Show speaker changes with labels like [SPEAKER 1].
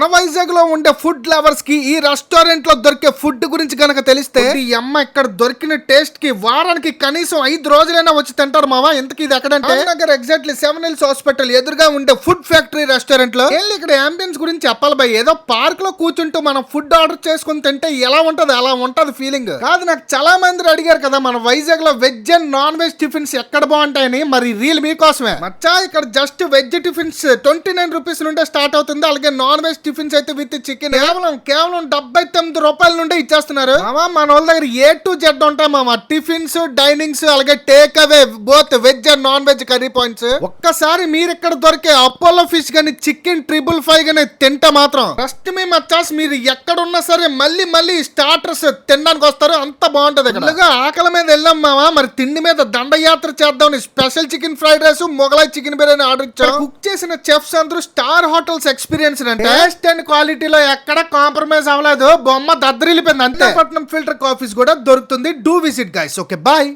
[SPEAKER 1] మన వైజాగ్ లో ఉండే ఫుడ్ లవర్స్ కి ఈ రెస్టారెంట్ లో దొరికే ఫుడ్ గురించి గనక తెలిస్తే ఈ అమ్మ ఇక్కడ దొరికిన టేస్ట్ కి వారానికి కనీసం 5 రోజులైనా వచ్చి తింటారు మావా. ఎందుకు ఇది ఎక్కడంటే నగర్ ఎగ్జాక్ట్లీ 7 Hills హాస్పిటల్ ఎదురుగా ఉండే ఫుడ్ ఫ్యాక్టరీ రెస్టారెంట్ లో ఇక్కడ అంబియన్స్ గురించి చెప్పాలి భయ్. ఏదో పార్క్ లో కూర్చుంటూ మనం ఫుడ్ ఆర్డర్ చేసుకుని తింటే ఎలా ఉంటది అలా ఉంటది ఫీలింగ్ కాదు. నాకు చాలా మంది అడిగారు కదా మన వైజాగ్ లో veg and non veg tiffins ఎక్కడ బాగుంటాయని. మరి రీల్ మీకోసమే మచ్చా. ఇక్కడ జస్ట్ వెజ్ టిఫిన్స్ 29 రూపీస్ నుండే స్టార్ట్ అవుతుంది. అలాగే నాన్ వెజ్ టిఫిన్స్ అయితే విత్ చికెన్ కేవలం 79 రూపాయల నుండే ఇచ్చేస్తున్నారు. మన వాళ్ళ దగ్గర A to Z ఉంటాయి మామ. టిఫిన్స్, డైనింగ్స్, అలాగే take away both veg and non veg curry points. ఒక్కసారి మీరు ఇక్కడ దొరికే అపోలో ఫిష్ గాని చికెన్ 555 గాని తింటే మాత్రం ఫస్ట్ మీ మచ్చాస్ మీరు ఎక్కడున్నా సరే మళ్ళీ స్టార్టర్స్ తినడానికి వస్తారు. అంత బాగుంటది. ఇక్కడ ఆకలి మీద వెళ్ళాం మామ. మరి తిండి మీద దండయాత్ర చేద్దాం. Special chicken fried rice, Mughlai chicken biryani order ఇచ్చారు. కుక్ చేసిన చెఫ్స్ అందరూ స్టార్ హోటల్స్ ఎక్స్పీరియన్స్ అంటే టేస్ట్ అండ్ క్వాలిటీలో ఎక్కడ కాంప్రమైజ్ అవ్వలేదు. బొమ్మ దద్దరిల్లిపోయింది అంతే. పట్నం ఫిల్టర్ కాఫీస్ కూడా దొరుకుతుంది. Do visit guys. Okay bye.